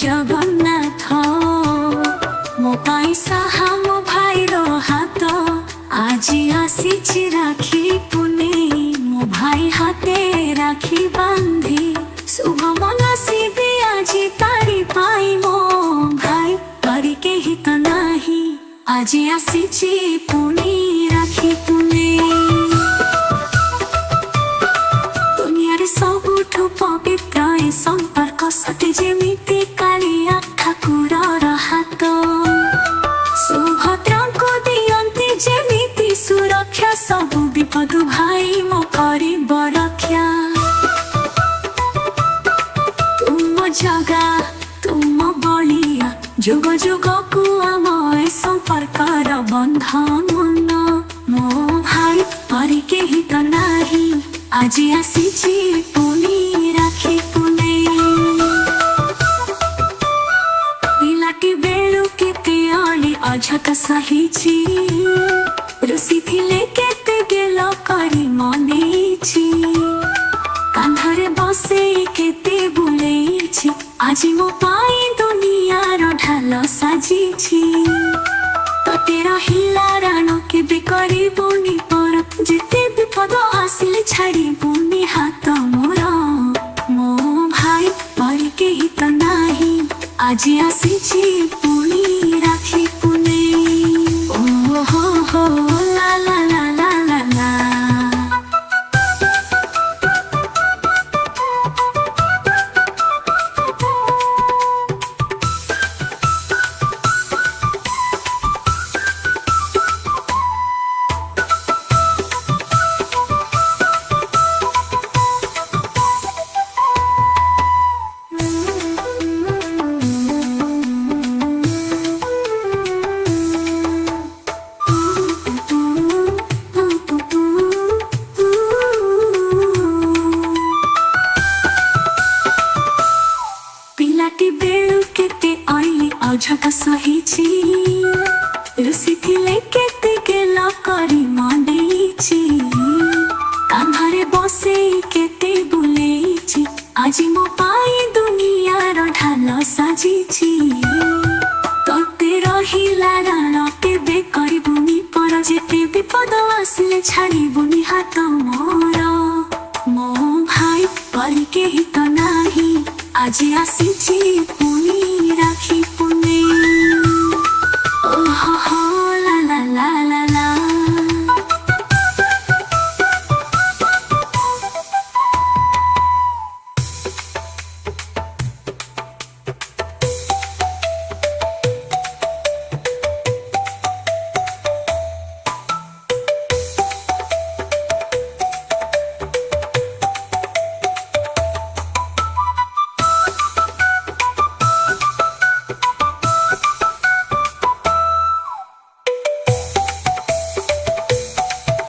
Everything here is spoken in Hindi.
जगन्नाथ मो पाई साहा मो भाई रो हाथ आज आसी राखी पुने मो भाई हाथे राखी बांधी शुभ मनसी आज तारी पाई मो भाई करी के ही तो नाही आज आसी पुने राखी पुने दुनिया सबुठु पवित्र ए संपर्क सते जेमिति कालिया ठाकुरर हाथ सुभद्रा को दियंती जेमिति सुरक्षा सब विपद भाई मो करिब रक्षा तुम जगा तुम बलिया जुग जुग को आम ए संपर्कर बंधन मो भाई करी के ही तो नाही आज आसी पुनी राखी पुने पिलाटी बेलू केते अली अझट सहीची रुसी थिले केते गेल करी मनेची कांधरे बसे केते बुलेची आज मो पाई दुनियार ढाल साजिची तते रहिला रानो केबे करिबोनी पर जेते विपद आसिले छाड़िबोनी हाथ मोर मो भाई पर के ही तो नाही आज आसी पुनी राखी पुने ओ हो ला ला ला ला ला ला झट सहीची रुसी थिले केते गेल करी मनेची कांधरे बसे केते बुलेची आज मो पाई दुनियार ढाल साजिची तते रहिला राण केबे करिबुनी पर जेते विपद आसिले छाड़िबुनी हाथ मोर मो भाई करी के ही तो नाही आज आसी पुनी